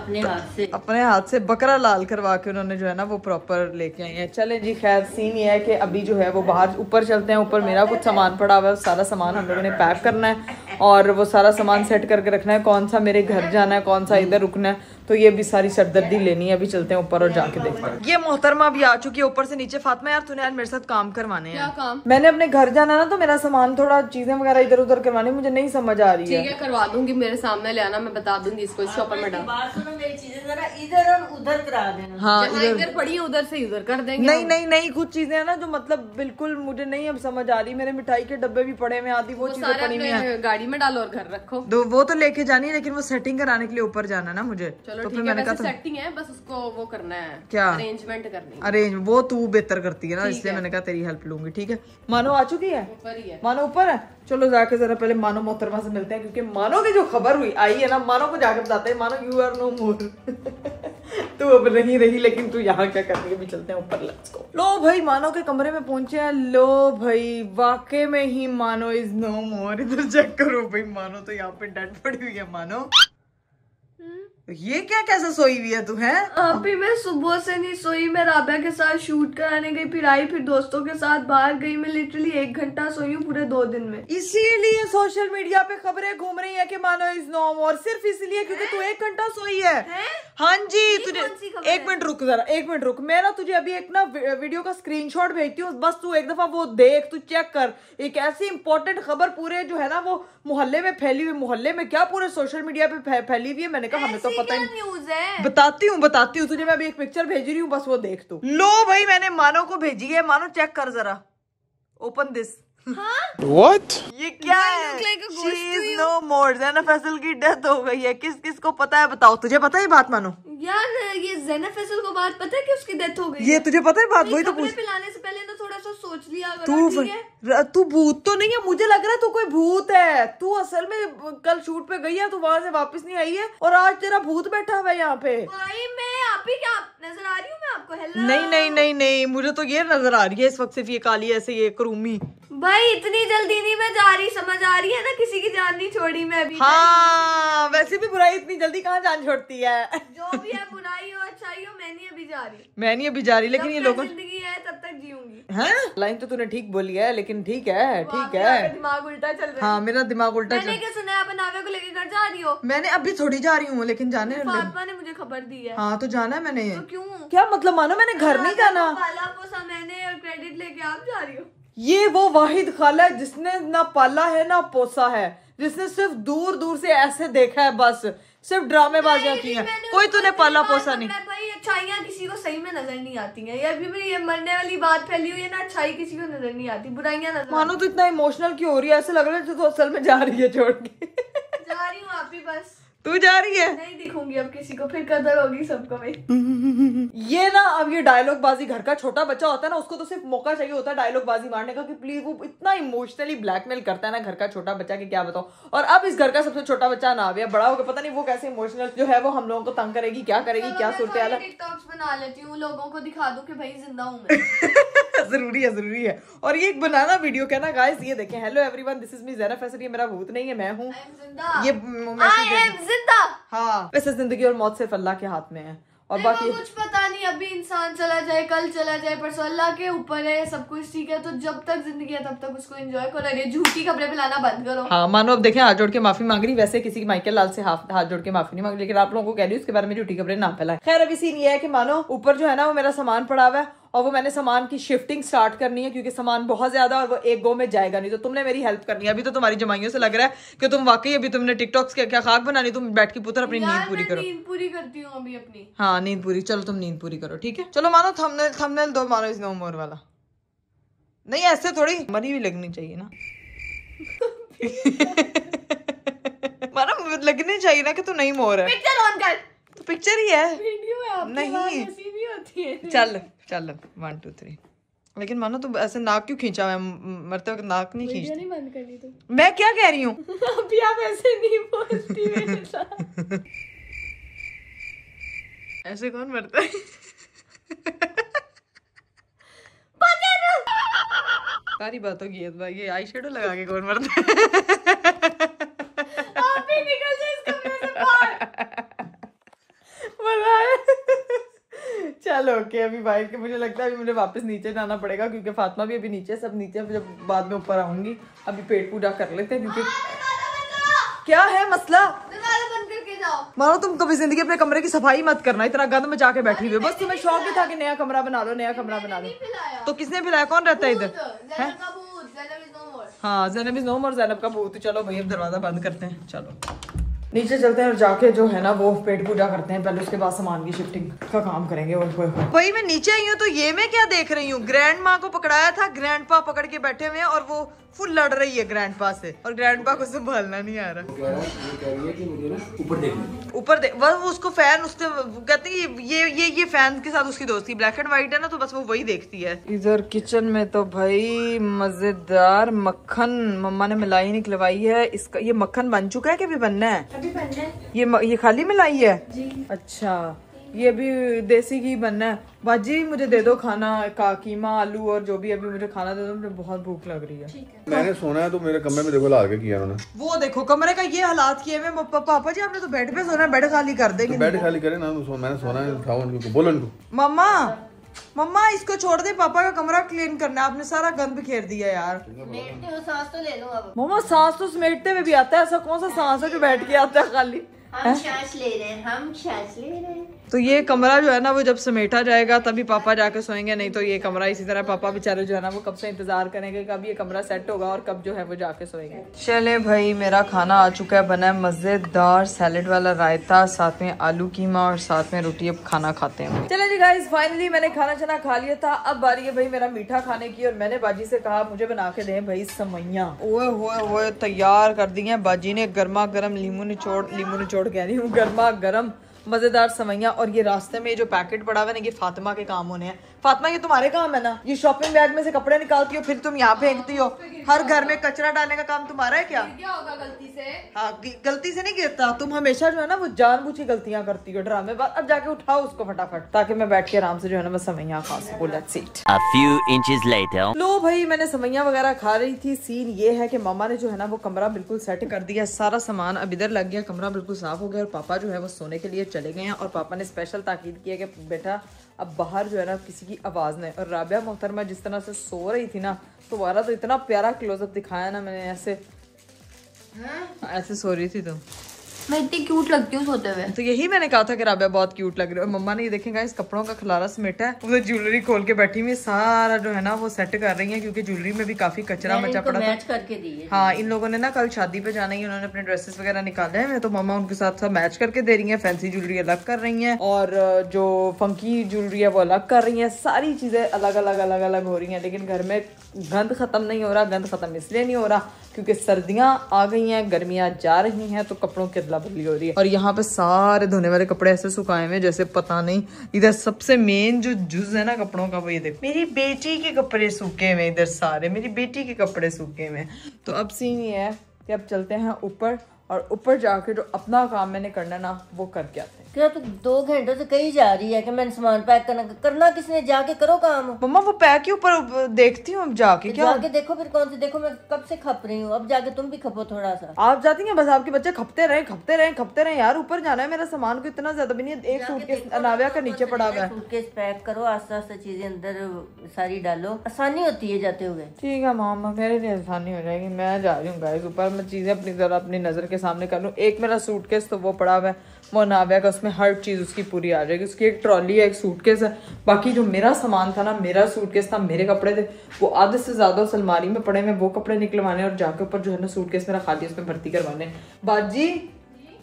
अपने हाथ से बकरा लाल करवा के उन्होंने जो है ना वो प्रॉपर लेके आई है। चले जी, खैर सीन ये है कि अभी जो है वो बाहर ऊपर चलते हैं। ऊपर मेरा कुछ सामान पड़ा हुआ है, सारा सामान हम लोगों ने पैक करना है और वो सारा सामान सेट करके रखना है। कौन सा मेरे घर जाना है, कौन सा इधर रुकना है, तो ये भी सारी सरदर्दी लेनी है। अभी चलते हैं ऊपर और जाके देखते हैं। ये मोहतरमा भी आ चुकी है ऊपर से नीचे। फातिमा यार तूने आज मेरे साथ काम करवाने हैं। क्या काम? मैंने अपने घर जाना ना, तो मेरा सामान थोड़ा चीजें वगैरह इधर उधर करवानी, मुझे नहीं समझ आ रही है। ठीक है करवा दूंगी, मेरे सामने ले आना, मैं बता दूंगी इसको, इस शॉपर में डाल। बात सुनो, मेरी चीजें जरा इधर और उधर करा देना। हाँ जहाँ इधर पड़ी है उधर से उधर कर देंगे। नहीं कुछ चीजें है ना जो मतलब बिल्कुल मुझे नहीं अब समझ आ रही। मेरे मिठाई के डब्बे भी पड़े हुए, आधी वो चीजें पड़ी हुई हैं। गाड़ी में डालो और घर रखो। वो तो लेके जानी है, लेकिन वो सेटिंग कराने के लिए ऊपर जाना ना मुझे। चलो तो ठीक फिर है, मैंने कहा सेटिंग है, बस उसको वो करना है, क्या अरेंजमेंट करनी है। अरेंज वो तू बेहतर करती है ना, इसलिए मैंने कहा तेरी हेल्प लूंगी। ठीक है। मानो आ चुकी है? ऊपर ही है। मानो ऊपर है? चलो जाके जरा पहले मानो मोहतरमा से मिलते हैं, क्योंकि मानो की जो खबर हुई आई है ना, मानो को जाकर बताते हैं मानो यू आर नो मोर। तू अब नहीं रही, लेकिन तू यहाँ क्या कर रही है? अभी चलते हैं ऊपर, लेट्स गो। लो भाई मानो के कमरे में पहुंचे हैं। लो भाई वाकई में ही मानो इज नो मोर। इधर चेक करो भाई, मानो तो यहाँ पे डेड पड़ी हुई है। मानो ये क्या कैसे सोई हुई है तू? है अभी मैं सुबह से नहीं सोई। मैं राबिया के साथ शूट कराने गई, फिर आई, फिर दोस्तों के साथ बाहर गई। मैं लिटरली 1 घंटा सोई हूँ पूरे 2 दिन में। इसीलिए सोशल मीडिया पे खबरें घूम रही है कि मानो इज नो मोर, सिर्फ इसलिए क्योंकि तू 1 घंटा सोई है। हाँ जी, तुझे 1 मिनट रुक, जरा 1 मिनट रुक। मैं ना तुझे अभी एक ना वीडियो का स्क्रीनशॉट भेजती हूँ, बस तू एक दफा वो देख, तू चेक कर। एक ऐसी इंपॉर्टेंट खबर पूरे जो है ना वो मोहल्ले में फैली हुई, मोहल्ले में क्या पूरे सोशल मीडिया पे फैली हुई है। मैंने कहा हमें तो पता ही न्यूज़ है। बताती हूँ तुझे। मैं अभी एक पिक्चर भेज रही हूँ, बस वो देख तू। लो भाई मैंने मानो को भेजी है। मानो चेक कर जरा, ओपन दिस। What? ये क्या है? She is no more. ज़ैना फैसल की डेथ हो गई है। किस किस को पता है बताओ? तुझे पता है बात मानो? यार ये ज़ैना फैसल को बात पता है कि उसकी डेथ हो गई? ये तुझे पता है बात? वही तो पूछ। पिलाने से पहले तो थोड़ा सा सोच लिया करो। तू भूत तो नहीं है? मुझे लग रहा है तू कोई भूत है। तू असल में कल शूट पे गई है, तू वहां से वापस नहीं आई है और आज तेरा भूत बैठा हुआ है यहाँ पे। भाई मैं आप ही क्या नजर आ रही हूँ मैं आपको? हेलो। नहीं, मुझे तो ये नजर आ रही है इस वक्त सिर्फ ये काली ऐसे ये करूमी। भाई इतनी जल्दी नहीं मैं जा रही, समझ आ रही है ना, किसी की जान नहीं छोड़ी मैं अभी। हाँ वैसे भी बुराई इतनी जल्दी कहाँ जान छोड़ती है। जो भी है, बुराई हो अच्छाई हो, मैं नहीं अभी जा रही। लेकिन ये लोगों जिंदगी है तब तक जीऊंगी। हैं? लाइन तो तूने ठीक बोली है, लेकिन ठीक है। दिमाग उल्टा चल रहा है। हाँ मेरा दिमाग उल्टा मैंने क्या सुना है? आप नावे को लेके घर जा रही हो? मैंने अभी थोड़ी जा रही हूँ, लेकिन जाने फातिमा ने मुझे खबर दी है। हाँ तो जाना है मैंने। तो क्यों? क्या मतलब मानो मैंने घर नहीं जाना? पाला पोसा मैंने और क्रेडिट लेके आप जा रही हो? ये वो वाहिद खाला है जिसने ना पाला है ना पोसा है, जिसने सिर्फ दूर दूर से ऐसे देखा है, बस सिर्फ ड्रामेबाजियां की हैं। कोई तूने पाला पोसा नहीं। भाई अच्छाइयाँ किसी को सही में नजर नहीं आती हैं। ये अभी भी ये मरने वाली बात फैली हुई है ना, अच्छाई किसी को नजर नहीं आती, बुराइयां नजर। मानो तो इतना इमोशनल क्यों हो रही है? ऐसे लग रहा है तो असल में जा रही है छोड़ के। जा रही हूँ आप भी, बस तू जा रही है? नहीं दिखूंगी अब किसी को, फिर कदर होगी सबको भाई। ये ना अब ये डायलॉग बाजी, घर का छोटा बच्चा होता है ना, उसको तो सिर्फ मौका चाहिए होता है डायलॉग बाजी मारने का कि प्लीज। वो इतना इमोशनली ब्लैकमेल करता है ना घर का छोटा बच्चा कि क्या बताओ। और अब इस घर का सबसे छोटा बच्चा ना आया, बड़ा होकर पता नहीं वो कैसे इमोशनल जो है वो हम लोगों को तंग करेगी, क्या करेगी, क्या सूरत हाल है। टिकटॉक्स बना लेती हूँ, लोगों को दिखा दूं कि भाई जिंदा हूँ मैं। जरूरी है। और ये एक बनाना वीडियो क्या ना गाइस, ये देखें। Hello everyone, this is me ज़ैना फैसल। ये मेरा भूत नहीं है, मैं हूँ। ये जिंदा। हाँ वैसे जिंदगी और मौत सिर्फ अल्लाह के हाथ में है। और बाकी कुछ पता नहीं, अभी इंसान चला जाए, कल चला जाए, परसों, अल्लाह के ऊपर है सब कुछ, ठीक है। तो जब तक जिंदगी है तब तक उसको एंजॉय करो, ये झूठी खबरें फैलाना बंद करो। हाँ मानो अब देखें, हाथ जोड़ के माफी मांग रही, वैसे किसी की माइकल लाल से हाथ जोड़ के माफी नहीं मांग, लेकिन आप लोगों को कह रही हूँ उसके बारे में झूठी खबरें ना फैलाएं। खैर अभी सीन ये है कि मानो ऊपर जो है ना वो मेरा सामान पड़ा हुआ है और वो मैंने सामान की शिफ्टिंग स्टार्ट करनी है क्योंकि सामान बहुत ज्यादा और वो एक गो में जाएगा नहीं। तो तुमने मेरी हेल्प करनी है। अभी तो तुम्हारी जमाइयों से लग रहा है कि तुम वाकई अभी तुमने टिकटॉक्स क्या खाक बनानी, तुम बैठ के पुत्र अपनी नींद पूरी करो। नींद पूरी करती हूँ अभी अपनी। हाँ नींद पूरी, चलो तुम नींद पूरी करो, ठीक है। चलो मानो थंबनेल दो, मानो इस नो मोर वाला। नहीं ऐसे थोड़ी मरी भी लगनी चाहिए ना मानो लगनी चाहिए ना कि तू नहीं मोर है। पिक्चर ऑन कर। तो पिक्चर ही है, वीडियो है आपके नहीं ऐसी भी होती है। चल 1 2 3। लेकिन मानो तुम ऐसे नाक क्यों खींचा? मैं मरते वक्त नाक नहीं खींचती। नहीं बंद करनी तुम। मैं क्या कह रही हूँ? अभी आप ऐसे नहीं बोलती मेरे साथ। ऐसे कौन मरता है? सारी बातों की ये आई शेडो लगा के कौन मरता है? आप ही निकल जाए इस कमरे से बाहर। चलो ओके, अभी भाई के मुझे लगता है अभी मुझे वापस नीचे जाना पड़ेगा क्योंकि फातिमा भी अभी नीचे, सब नीचे, जब बाद में ऊपर आऊंगी। अभी पेट पूजा कर लेते हैं क्योंकि क्या है मसला? दरवाजा बंद करके जाओ। मानो तुम कभी जिंदगी अपने कमरे की सफाई मत करना, इतना गंद मचा के बैठी हुई। बस तुम्हें शौक ही था कि नया कमरा बना लो, नया कमरा बना लो। तो किसने पिलाया? कौन रहता है इधर? हाँ ज़ैनब इज़ नो मोर, ज़ैनब का भूत। चलो भाई अब दरवाजा बंद करते हैं, चलो नीचे चलते हैं और जाके जो है ना वो पेट पूजा करते हैं पहले, उसके बाद सामान की शिफ्टिंग का काम करेंगे। भाई मैं नीचे आई हूँ तो ये मैं क्या देख रही हूँ? ग्रैंड माँ को पकड़ाया था, ग्रैंड पा पकड़ के बैठे हुए हैं और वो फुल लड़ रही है ग्रैंड पा से और ग्रैंड पा को संभालना नहीं आ रहा। ऊपर देख, वो उसको फैन, उसके कहते हैं ये फैन के साथ उसकी दोस्ती, ब्लैक एंड व्हाइट है ना तो बस वो वही देखती है। इधर किचन में तो भाई मजेदार मक्खन मम्मा ने मलाई निकलवाई है। इसका ये मक्खन बन चुका है कि अभी बनना है? अभी बनना है। ये खाली मलाई है जी। अच्छा, ये भी देसी घी बनना है। बाजी मुझे दे दो खाना का कीमा आलू और जो भी अभी मुझे खाना दे दो, मुझे बहुत भूख लग रही है। मैंने सोना है तो मेरे कमरे में देखो ला के किया उन्होंने। वो देखो कमरे का ये हालात किए हुए। पापा जी आपने तो बेड पे सोना है, बेड खाली कर देंगे। बेड खाली करे ना, मैंने सोना है, उठाओ उनको, बोलो उनको। मम्मा इसको छोड़ दे, पापा का कमरा क्लीन करना है। आपने सारा गंद बिखेर दिया यार। सांस तो ले लो अब। मम्मा सांस तो समेटते हुए भी आता है, ऐसा कौन सा सांस है जो बैठ के आता है खाली? हम सांस ले रहे हैं, हम सांस ले रहे हैं। तो ये कमरा जो है ना वो जब समेटा जाएगा तभी पापा जाके सोएंगे, नहीं तो ये कमरा इसी तरह पापा बेचारे जो है ना वो कब से इंतजार करेंगे कब ये कमरा सेट होगा और कब जो है वो जाके सोएंगे। चले भाई मेरा खाना आ चुका है, बना है मजेदार सैलेड वाला रायता, साथ में आलू कीमा और साथ में रोटी। अब खाना खाते हैं। चले जी गाइस, फाइनली मैंने खाना छाना खा लिया था। अब बारी है भाई मेरा मीठा खाने की और मैंने बाजी से कहा मुझे बना के दें भाई समैया। ओए तैयार कर दी है बाजी ने, गर्मा गर्म लीमू निचोड़ कह रही हूँ, गर्मा गर्म मजेदार सवैया। और ये रास्ते में जो पैकेट पड़ा हुआ है ना, ये फातिमा के काम होने हैं। फातिमा ये तुम्हारे काम है ना, ये शॉपिंग बैग में से कपड़े निकालती हो फिर तुम यहाँ फेंकती हो। हर घर में कचरा डालने का काम तुम्हारा है क्या? क्या होगा गलती से? हाँ गलती से नहीं गिरता, तुम हमेशा जो है ना वो जानबूझ के गलतियां करती हो ड्रामे। बाद अब जाके उठाओ उसको फटाफट ताकि मैं बैठ के आराम से जो है ना मैं सवैया खा सकूं। Let's eat. A few inches later. लो भाई मैंने सवैया वगैरह खा रही थी। सीन ये है कि मामा ने जो है ना वो कमरा बिल्कुल सेट कर दिया, सारा सामान अब इधर लग गया, कमरा बिल्कुल साफ हो गया और पापा जो है वो सोने के लिए चले गए हैं। और पापा ने स्पेशल ताकीद किया कि बेटा अब बाहर जो है ना किसी की आवाज नहीं। और राबिया मोहतरमा जिस तरह से सो रही थी ना, तुम्हारा तो इतना प्यारा क्लोजअप दिखाया ना मैंने, ऐसे सो रही थी तुम। मैं इतनी क्यूट लगती हूँ सोते हुए। तो यही मैंने कहा था कि राबिया बहुत क्यूट लग रही है। और मम्मा ने ये देखेगा इस कपड़ों का खलारा समेटा है, उधर ज्वेलरी खोल के बैठी हुई सारा जो है ना वो सेट कर रही है क्योंकि ज्वेलरी में भी काफी कचरा मचा पड़ा था। मैच करके दी है। हाँ इन लोगों ने ना कल शादी पे जाना ही, उन्होंने अपने ड्रेसेस वगैरह निकाले हैं, तो मम्मा उनके साथ सब मैच करके दे रही है। फैंसी ज्वेलरी अलग कर रही है और जो फंकी ज्वेलरी है वो अलग कर रही है। सारी चीजें अलग अलग हो रही है। लेकिन घर में गंद खत्म नहीं हो रहा। गंद खत्म इसलिए नहीं हो रहा क्योंकि सर्दियां आ गई हैं, गर्मियां जा रही हैं, तो कपड़ों की अदला बदली हो रही है। और यहाँ पे सारे धोने वाले कपड़े ऐसे सुखाए हुए जैसे पता नहीं। इधर सबसे मेन जो जुज है ना कपड़ों का वो ये देखो, मेरी बेटी के कपड़े सूखे हुए, इधर सारे मेरी बेटी के कपड़े सूखे हुए। तो अब सीन ये है कि अब चलते हैं ऊपर और ऊपर जाके जो अपना काम मैंने करना ना वो करके आते हैं। क्या तू 2 घंटों से कहीं जा रही है कि मैंने सामान पैक करना किसने? जाके करो काम। मम्मा वो पैक के ऊपर देखती हूँ अब जाके। क्या जाके देखो फिर कौन सी, देखो मैं कब से खप रही हूँ, अब जाके तुम भी खपो थोड़ा सा। आप जाती हैं बस, आपके बच्चे खपते रहे यार। ऊपर जाना है, मेरा सामान को इतना ज्यादा भी नहीं है। एक सूटकेस अनाव्या का नीचे पड़ा हुआ है। सूटकेस पैक करो, आस्ते आस्ते चीजें अंदर सारी डालो, आसानी होती है जाते हुए। ठीक है मामा, मेरे लिए आसानी हो जाएगी। मैं जा रही हूँ गाइस ऊपर, मैं चीजें अपनी जरा अपनी नजर के सामने कर लूँ। एक मेरा सूटकेस तो वो पड़ा हुआ है, वो नाव्या का, उसमें हर चीज उसकी पूरी आ जाएगी। उसकी एक ट्रॉली है, एक सूटकेस है। बाकी जो मेरा सामान था ना, मेरा सूटकेस था, मेरे कपड़े थे, वो आधे से ज्यादा उस अलमारी में पड़े हैं। वो कपड़े निकलवाने और जाके ऊपर जो है ना सूटकेस मेरा खाली, उसमें भर्ती करवाने। बाजी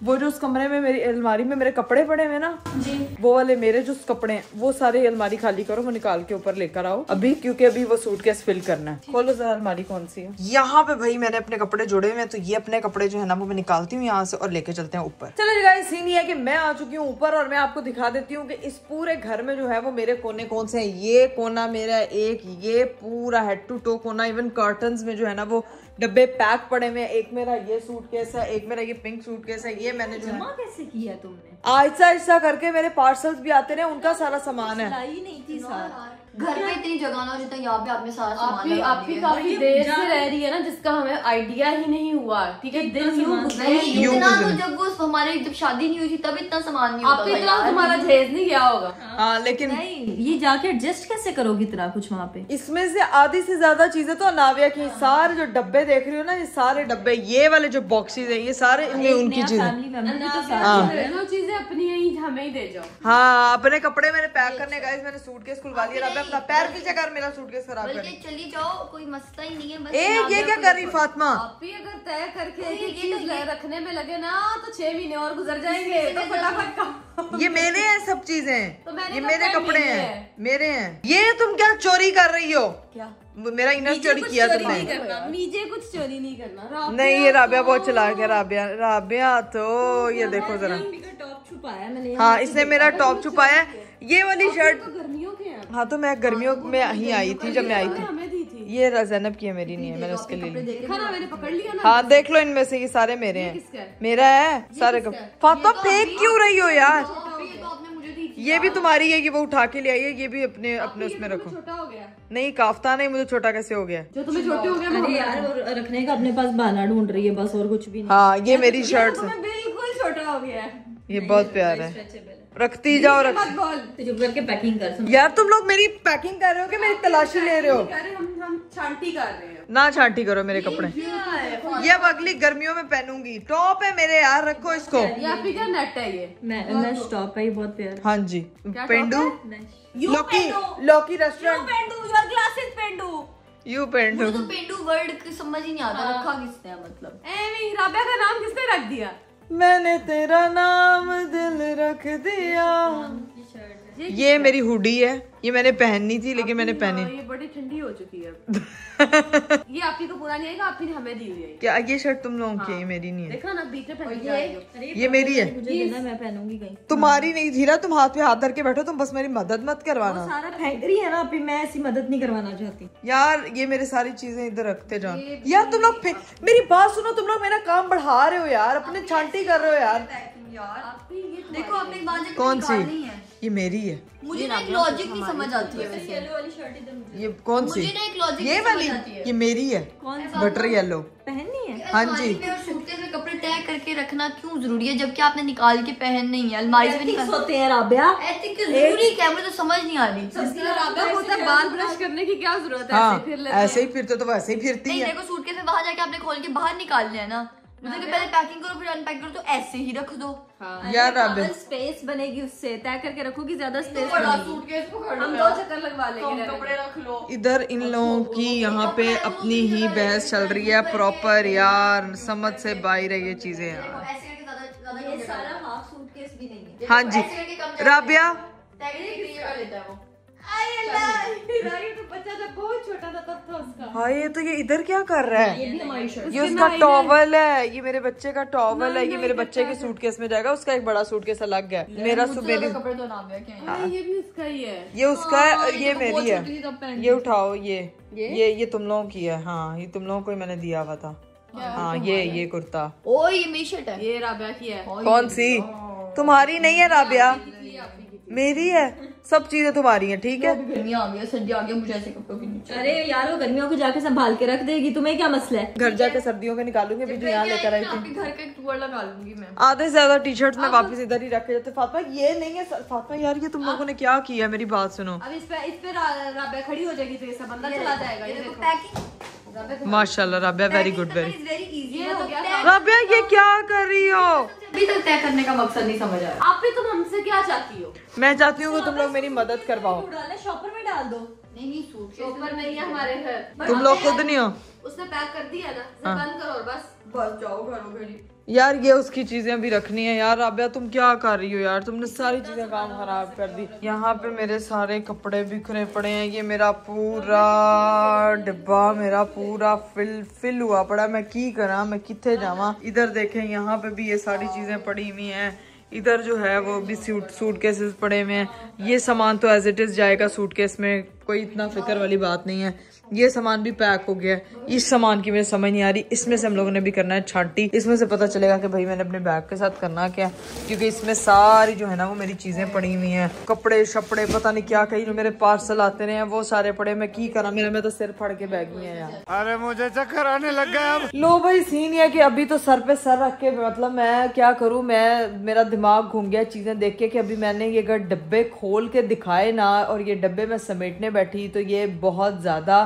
वो जो उस कमरे में मेरी अलमारी में मेरे कपड़े पड़े हुए ना जी, वो वाले मेरे जो कपड़े हैं वो सारे अलमारी खाली करो, वो निकाल के ऊपर लेकर आओ अभी, क्योंकि अभी वो सूटकेस फिल करना है। खोलो जरा अलमारी कौन सी है। यहाँ पे भाई मैंने अपने कपड़े जोड़े हुए हैं, तो ये अपने कपड़े जो है ना वो मैं निकालती हूँ यहाँ से और लेके चलते हैं ऊपर। चलो गाइस, सीन ये है कि मैं आ चुकी हूँ ऊपर और मैं आपको दिखा देती हूँ कि इस पूरे घर में जो है वो मेरे कोने कौन से हैं। ये कोना मेरा एक, ये पूरा हेड टू टो कोना, इवन कर्टन्स में जो है ना वो डब्बे पैक पड़े हुए हैं। एक मेरा ये सूटकेस है, एक मेरा ये पिंक सूटकेस है। ये मैंने जो कैसे किया तुमने? आहिस्ता आहिस्ता करके मेरे पार्सल्स भी आते रहे, उनका सारा सामान है। नहीं थी साथ घर पे इतनी जगह ना जितना यहाँ पे आपने सारा सामान आप भी काफी देर से रह रही है ना, जिसका हमें आइडिया ही नहीं हुआ। ठीक है, दिन इतना तो जब वो हमारे जब शादी नहीं हुई थी तब इतना सामान नहीं होता था। तुम्हारा जहेज नहीं गया होगा। हाँ लेकिन ये जाके एडजस्ट कैसे करोगी इतना कुछ वहाँ पे? इसमें से आधी से ज्यादा चीजें तो नाविया की। सारे जो डब्बे देख रही हो ना, ये सारे डब्बे, ये वाले जो बॉक्सेस है, ये सारे इनमें उनकी चीजें। जो चीजें अपनी है हमें ही दे जाओ। हाँ, अपने कपड़े मैंने पैक करने गए, मैंने सूटकेस खुलवा लिया। अपना पैर पीछे कर, मेरा सूटकेस खराब कर। चली जाओ, कोई मसला ही नहीं है। बस ये क्या कर रही फातिमा? आप भी अगर तय करके एक चीज रखने में लगे ना तो 6 महीने और गुजर जाएंगे। तो फटाफट का ये मेरे हैं सब चीजें, तो मैंने ये मेरे कपड़े हैं, मेरे हैं। ये तुम क्या चोरी कर रही हो? क्या मेरा इनर चोरी किया तुमने? नीचे कुछ चोरी नहीं करना। नहीं, ये राबिया बहुत चला गया। राबिया तो ये देखो जरा, टॉप छुपाया मैंने। हाँ, इसने मेरा टॉप छुपाया। ये वाली शर्ट गर्मियों के हैं। हाँ, तो मैं गर्मियों में ही आई थी, जब मैं आई थी। हमें दी थी। ये जैनब की है, मेरी नहीं है, मैंने उसके लिए ली। देखा ना, मैंने पकड़ लिया ना। हाँ देख लो, इनमें से ये सारे मेरे हैं। मेरा है सारे कपड़े। फातिमा फेंक क्यों रही हो यार? ये भी तुम्हारी है, ये वो उठा के ले आई है। ये भी अपने उसमें रखो। छोटा हो गया। नहीं, काफ्ता नहीं, मुझे छोटा कैसे हो गया? जो तुम्हें छोटे हो गया। अरे यार, और रखने का अपने पास बहाना ढूंढ रही है बस, और कुछ भी नहीं। हाँ, ये मेरी शर्ट है, बिल्कुल छोटा हो गया। ये बहुत प्यारा है। रखती जाओ, चुप करके पैकिंग कर। यार तुम लोग मेरी पैकिंग कर रहे हो कि मेरी तलाशी ले रहे हो? हम छांटी कर रहे हैं। ना छांटी करो मेरे कपड़े, ये अब अगली गर्मियों में पहनूंगी। टॉप है मेरे यार, रखो इसको। ये आपकी क्या नेट है? ये मैं टॉप है, ये बहुत प्यारा। हाँ जी, Pendu Lauki restaurant. Your glasses pendu. You pendu. तो पेंडू वर्ड समझ ही नहीं आता, रखा किसने? मतलब राबिया का नाम किसने रख दिया? मैंने तेरा नाम दिल रख दिया। ये मेरी हुडी है, ये मैंने पहननी थी लेकिन मैंने पहनी। ये बड़ी ठंडी हो चुकी है। ये आपकी को पूरा नहीं आएगा, आपने हमें दी हुई है। क्या ये शर्ट तुम लोगों की है? ये मेरी नहीं है। देखा ना, बीच में पहन के ये मेरी है, मुझे देना, मैं पहनूंगी कहीं। तुम्हारी नहीं। धीरा, तुम हाथ पे हाथ धर के बैठो, तुम बस मेरी मदद मत करवाना। सारा फेंक रही है ना, अभी मैं ऐसी मदद नहीं करवाना चाहती यार। ये मेरे सारी चीजें इधर रखते जाओ यार। तुम लोग मेरी बात सुनो, तुम लोग मेरा काम बढ़ा रहे हो यार, अपने छांटी कर रहे हो यार। देखो, आपने एक बात कौन सी? ये मेरी है। मुझे ना एक लॉजिक नहीं समझ आती है वैसे। ये कौन सी? मुझे ना एक लॉजिक ये वाली, ये मेरी है, बटर येलो पहननी है। हाँ जी। सूटकेस में कपड़े तय करके रखना क्यों जरूरी है, जबकि आपने निकाल के पहनने ही है? अलमारी से निकाल होते हैं राबिया, ऐसे क्यों जरूरी है? मुझे तो समझ नहीं आ रही। राबिया होता है, बाल ब्रश करने की क्या जरूरत है? हाँ, ऐसे ही फिरते तो वैसे ही फिरती है। देखो, सूटकेस में बाहर जाके आपने खोल के बाहर निकाल लिया ना, मतलब पहले पैकिंग करो फिर अनपैक करो, तो ऐसे ही रख दो। यार राबिया, स्पेस बनेगी उससे, तय करके रखोगी, ज्यादा स्पेस सूटकेस को हम 2 चक्कर लगवा लेंगे। कपड़े रख लो। इधर इन लोगों की यहाँ पे अपनी ही बहस चल रही है प्रॉपर यार, समझ से बाहर है ये चीजें यार। ये सारा हाफ सूटकेस भी नहीं है। हाँ जी राबिया, बच्चा जब बहुत छोटा था तब था उसका। हाँ, ये तो ये इधर क्या कर रहा है? ये उसका टॉवल है, ये मेरे बच्चे का टॉवल है, ये मेरे बच्चे के सूटकेस में जाएगा। उसका एक बड़ा सूटकेस अलग है, मेरा मेरी कपड़े तो नाम है क्या? ये भी उसका ही है। ये उसका है, ये मेरी है। ये उठाओ, ये तुम लोगों की है। हाँ, ये तुम लोगों को ही मैंने दिया हुआ था। हाँ, ये कुर्ता। ओ, ये मेरी शर्ट है। ये राबिया की है। कौन सी? तुम्हारी नहीं है राबिया, मेरी है। सब चीजें तुम्हारी हैं, ठीक है। गर्मियाँ आ गई, सर्दी आ गई, मुझे ऐसे कपड़ों की नहीं चाहिए। अरे यार वो गर्मियों को जाके संभाल के रख देगी, तुम्हें क्या मसला है? घर जाके सर्दियों के निकालूंगी, अभी जो यहाँ लेकर आई थी। घर का एक टूर लगा लूंगी मैं। आधे से ज्यादा टी शर्ट में वापस इधर ही रखे जाते। फातिमा ये नहीं है फातिमा यार, ये तुम लोगों ने क्या किया, मेरी बात सुनो। अब इस पे राबिया खड़ी हो जाएगी तो ये सब अंदर चला जाएगा। ये देखो माशाल्लाह Rabia, very good, very very easy हो गया। राबिया ये क्या कर रही हो? अभी तक तय करने का मकसद नहीं समझ आया। आप भी तुम हमसे क्या चाहती हो? मैं चाहती हूँ कि तुम लोग मेरी मदद करवाओ। शॉपर में डाल दो। नहीं सूट शॉपर नहीं है हमारे घर। तुम लोग खुद नहीं हो? उसने पैक कर दिया ना, बंद करो और बस जाओ घरों घरी। यार ये उसकी चीजें भी रखनी है यार। राबिया तुम क्या कर रही हो यार, तुमने सारी चीजें काम खराब कर दी। यहाँ पे मेरे सारे कपड़े बिखरे पड़े हैं, ये मेरा पूरा डिब्बा मेरा पूरा फिल हुआ पड़ा। मैं की करा, मैं किथे जावा। इधर देखें, यहाँ पे भी ये सारी चीजें पड़ी हुई हैं। इधर जो है वो भी सूटकेसेस पड़े हुए हैं। ये सामान तो एज इट इज जाएगा सूटकेस में, कोई इतना फिक्र वाली बात नहीं है। ये सामान भी पैक हो गया है। इस सामान की मुझे समझ नहीं आ रही, इसमें से हम लोगों ने भी करना है छांटी। इसमें से पता चलेगा कि भाई मैंने अपने बैग के साथ करना क्या, क्योंकि इसमें सारी जो है ना वो मेरी चीजें पड़ी हुई हैं। कपड़े शपड़े पता नहीं क्या, कहीं जो मेरे पार्सल आते रहे हैं वो सारे पड़े। मैं की करा, मेरा तो सिर फड़ के बैगी है यार। अरे मुझे चक्कर आने लग गया अब। लो भाई सीन है कि अभी तो सर पे सर रख के, मतलब मैं क्या करूं, मेरा दिमाग घूम गया चीजें देख के कि अभी मैंने ये अगर डब्बे खोल के दिखाए ना और ये डब्बे में समेटने बैठी तो ये बहुत ज्यादा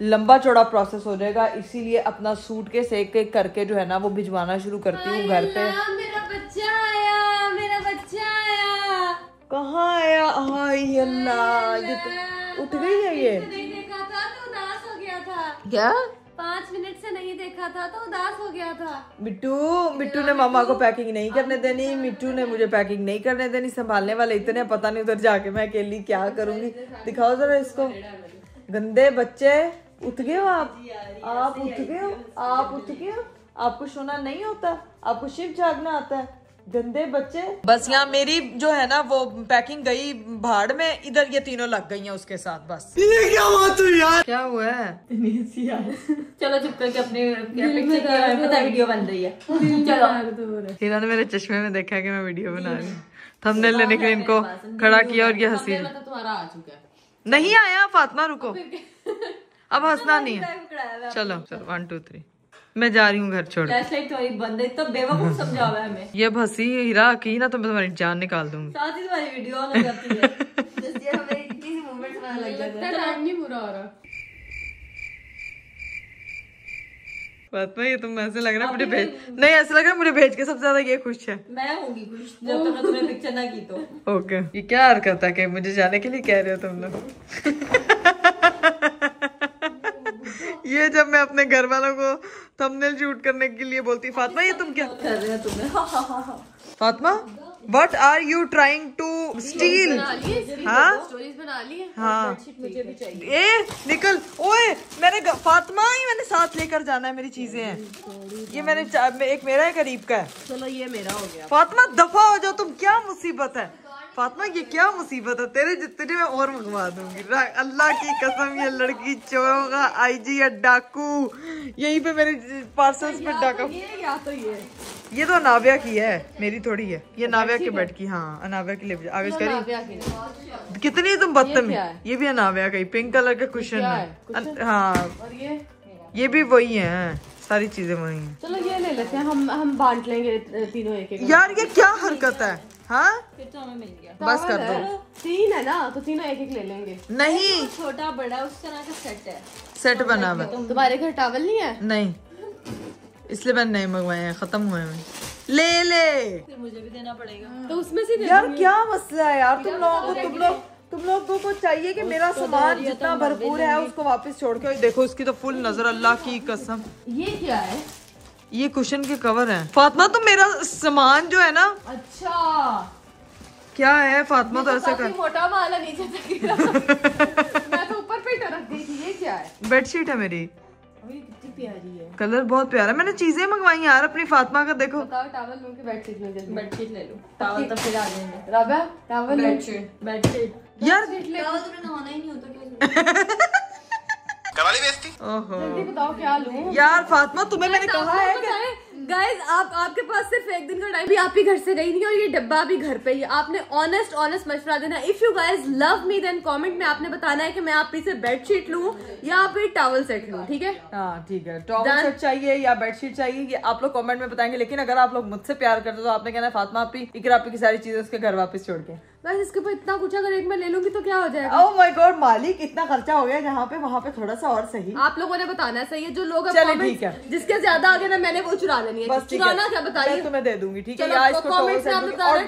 लंबा चौड़ा प्रोसेस हो जाएगा। इसीलिए अपना सूटकेस एक एक करके जो है ना वो भिजवाना शुरू करती हूँ घर पे। मेरा बच्चा आया, मेरा बच्चा आया। कहाँ आया? हाय अल्लाह, ये तो उठ गई है ये। नहीं देखा था तो उदास हो गया था। क्या 5 मिनट से नहीं देखा था तो उदास हो गया था। मिट्टू ने मामा को पैकिंग नहीं करने देनी, मिट्टू ने मुझे पैकिंग नहीं करने देनी। संभालने वाले इतने, पता नहीं उधर जाके मैं अकेली क्या करूंगी। दिखाओ जरा इसको, गंदे बच्चे। उठ गए हो आप उठ गए हो, आप उठ गए हो। आपको सोना नहीं होता, आपको शिफ्ट जागना आता है, गंदे बच्चे। बस यहाँ मेरी जो है ना वो पैकिंग गई भाड़ में, इधर ये तीनों लग गई हैं उसके साथ। बस ये क्या हुआ तू यार, क्या हुआ है? चलो चुप करके अपने पता वीडियो बन रही है। चलो हिना ने मेरे चश्मे में देखा कि मैं वीडियो बना रही हूँ। थंबनेल लेने के लिए इनको खड़ा किया और ये हंसी। तुम्हारा आ चुका है। नहीं आया फातिमा, रुको अब हंसना नहीं है। चलो 1 2 3 मैं जा रही हूँ घर छोड़। फ्लैशलाइट तुम्हारी बंद है, तो बेवकूफ समझा हुआ है हमें। ये हंसी हीरा की ना तो मैं तुम्हारी जान निकाल दूंगी। साथ ही तुम्हारी वीडियो ऑन हो जाती है। नहीं बुरा हो रहा। फातिमा ये तुम ऐसे लग रहा है मुझे भेज, नहीं ऐसा लग रहा है मुझे भेज के सबसे ज्यादा ये खुश है। मैं होंगी खुश जब तक तुमने पिक्चर ना की तो। ओके ये क्या हरकत है कि मुझे जाने के लिए कह रहे हो तुम लोग। ये जब मैं अपने घर वालों को थंबनेल शूट करने के लिए बोलती, फातिमा ये तुम क्या कर रहे हो तुम्हें? Fatima what are you trying to steal? हाँ स्टोरीज बना ली है। हाँ मुझे भी चाहिए। ए निकल, ओए मैंने फातिमा ही मैंने साथ लेकर जाना है, मेरी चीजें हैं ये। मैंने एक मेरा है, करीब का है। चलो ये मेरा हो गया। फातिमा दफा हो जाओ तुम, क्या मुसीबत है फातिमा, ये क्या मुसीबत है? तेरे जितने मैं और मंगवा दूंगी, अल्लाह की कसम। ये लड़की चोरों का आईजी है, डाकू। यहीं पे मेरे पार्सल्स पे डाका। ये तो नाविया की है, मेरी थोड़ी है। ये नाविया के बेड की। हाँ अनाविया की ले आगे करी। कितनी तुम बदतमीज। ये भी अनाविया का ही, पिंक कलर का कुशन है। हाँ ये भी वही है, सारी चीजें वही है। चलो ये ले लेते हैं, हम बांट लेंगे तीनों एक एक। यार ये क्या हरकत है? हाँ फिर तो हमें मिल गया। बस कर दो। 3 है ना तो तीनों एक एक ले लेंगे। नहीं छोटा बड़ा उस तरह का सेट है। सेट बना हुआ। तुम्हारे घर टॉवल नहीं है? नहीं इसलिए मैंने नहीं मंगवाए हैं, खत्म हुए हैं। ले फिर मुझे भी देना पड़ेगा। तो उसमें से यार क्या मसला है यार, तुम लोगों को चाहिए कि मेरा सामान जितना भरपूर है उसको वापस छोड़ के। देखो इसकी तो फुल नजर, अल्लाह की कसम। ये क्या है? ये कुशन के कवर है। फातिमा तो मेरा सामान जो है ना। अच्छा क्या है फातिमा, तो ऐसे कर। मोटा माल है नीचे से। मैं तो ऊपर पे रख दी थी। ये क्या है? बेडशीट है मेरी। कितनी प्यारी है, कलर बहुत प्यारा है। मैंने चीजें मंगवाई यार अपनी फातिमा का। देखो बताओ टॉवल लूं कि बेडशीट ले लूं? बेडशीट ले लो, टॉवल तो फिर आ जाएंगे। राबा टॉवल बेडशीट यार नहाना ही नहीं होता क्या? ओहो जल्दी बताओ क्या लूं? यार फातिमा तुम्हें मैंने कहा है कि गाइज आपके पास सिर्फ एक दिन का टाइम भी, आप ही घर से गई नहीं और ये डब्बा भी घर पे ही। आपने ऑनेस्ट मशवरा देना। If you guys love me then comment में आपने बताना है कि मैं आप से बेडशीट लूं या फिर टॉवल सेट लूं, ठीक है? हाँ ठीक है, टॉवल सेट चाहिए या बेडशीट चाहिए ये आप लोग कमेंट में बताएंगे। लेकिन अगर आप लोग मुझसे प्यार करते तो आपने कहना है फातिमा आपी इकरा आपी की सारी चीजें उसके घर वापस छोड़ के। बस इसके ऊपर इतना कुछ अगर एक मैं ले लूंगी तो क्या हो जाएगा? ओह माय गॉड मालिक, इतना खर्चा हो गया जहाँ पे वहाँ पे थोड़ा सा और सही। आप लोगों ने बताना है, सही है? जो लोग ठीक है, जिसके ज्यादा आगे ना मैंने वो चुरा लेनी है। बस चुराना क्या बताइए, तुम्हें दे दूंगी, ठीक है? या इसको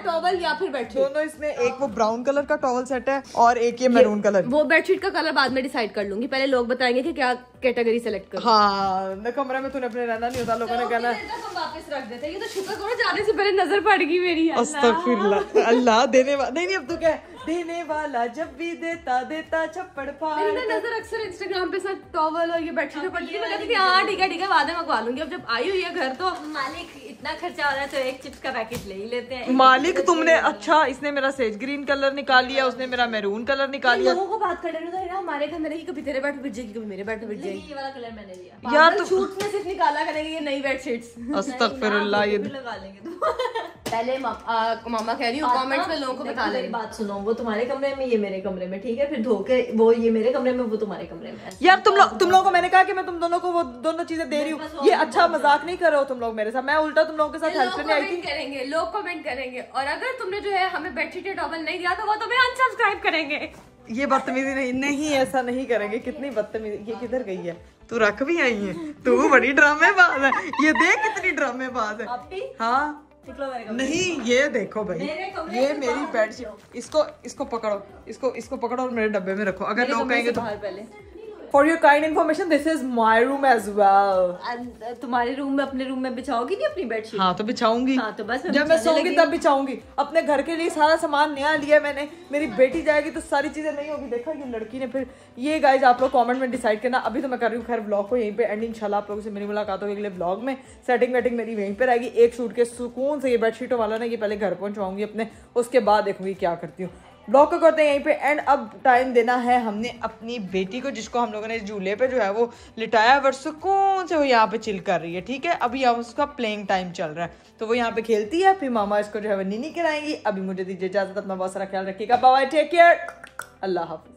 टॉवल या फिर बेडशीट, दोनों इसमें एक वो ब्राउन कलर का टॉवल सेट है और एक ये मैरून कलर। वो बेडशीट का कलर बाद में डिसाइड कर लूंगी, पहले लोग बताएंगे कि क्या कैटेगरी सेलेक्ट कर। हाँ कमरे में तूने अपने रहना नहीं होता, लोगों ने कहना वापस रख देते। ये तो शुक्र करो जाने से पहले नजर पड़ गई मेरी। अस्तगफिरुल्लाह, अल्लाह देने वाला नहीं अब तो क्या देने वाला जब भी देता छप्पड़ फाड़। मेरी नजर अक्सर इंस्टाग्राम पे सब टॉवल और ये बेडशीट पे पड़ती है। मैं कहती थी हाँ ठीक है बाद में मंगवा लूंगी। अब जब आई हुई है घर तो मालिक इतना खर्चा हो रहा है तो एक चिप्स का पैकेट ले ही लेते हैं। मालिक तुमने अच्छा इसने मेरा सेज ग्रीन कलर निकाल लिया, उसने मेरा मैरून कलर निकाल लिया। लोगों को बात करने में तो हमारे घर में नहीं, कभी तेरे बेड पे बिछ जाएगी कभी मेरे बेड पे बिछ जाएगी। ये वाला कलर मैंने लिया यार तुम शूट में सिर्फ निकाला करेंगे ये नई बेडशीट्स। अस्तगफिरुल्लाह, ये लगा लेंगे तो पहले मामा कह रही हूँ कमेंट्स में लोगों को बता मेरी बात सुनो, वो तुम्हारे कमरे में ये मेरे कमरे में, ठीक है? फिर धोखे वो ये मेरे कमरे में वो तुम्हारे कमरे में। यार तुम लोगों को मैंने कहा कि मैं तुम दोनों को वो दोनों चीजें दे रही हूँ, ये अच्छा मजाक नहीं कर रहे हो तुम लोग मेरे साथ। मैं उल्टा तुम लोगों के साथ हेल्प करने आई थी। लोग कमेंट करेंगे और अगर तुमने जो है हमें बेडशीट या टॉवल नहीं दिया तो वो तुम्हें अनसब्सक्राइब करेंगे। ये बदतमीजी नहीं ऐसा नहीं करेंगे। कितनी बदतमीजी, ये किधर गई है? तू रख भी आई है, तू बड़ी ड्रामेबाज है। ये देख कितनी ड्रामेबाज है। हाँ नहीं ये देखो भाई, ये मेरी बेडशीट, इसको पकड़ो, इसको पकड़ो और मेरे डब्बे में रखो। अगर लोग कहेंगे तो पहले for your kind information this is my room as well. तुम्हारे रूम में अपने रूम में बिछाओगी नहीं अपनी बेडशीट? हाँ तो बिछाऊंगी। हाँ तो बस जब मैं सोऊंगी तब बिछाऊंगी। अपने घर के लिए सारा सामान नया लिया मैंने, मेरी बेटी जाएगी तो सारी चीजें नहीं होगी। देखा ये लड़की ने फिर ये गाइज आप लोग कमेंट में डिसाइड करना। अभी तो मैं कर रही हूँ खैर व्लॉग को यहीं पे एंड। इंशाल्लाह आप लोगों से मेरी मुलाकात होगी अगले व्लॉग में। सेटिंग वेटिंग मेरी वहीं पे रहेगी। एक सूट के सुकून से ये बेडशीटों वाला ना ये पहले घर पहुंचवाऊंगी अपने, उसके बाद देखूंगी क्या करती हूँ। ब्लॉग को करते हैं यहीं पे एंड। अब टाइम देना है हमने अपनी बेटी को, जिसको हम लोगों ने झूले पे जो है वो लिटाया और सुकून से वो यहाँ पे चिल कर रही है, ठीक है? अभी यहाँ उसका प्लेइंग टाइम चल रहा है तो वो यहाँ पे खेलती है, फिर मामा इसको जो है वो नीनी कराएंगी। अभी मुझे दीजिए इजाजत, अपना बहुत सारा ख्याल रखिएगा। बाय, टेक केयर, अल्लाह हाफिज।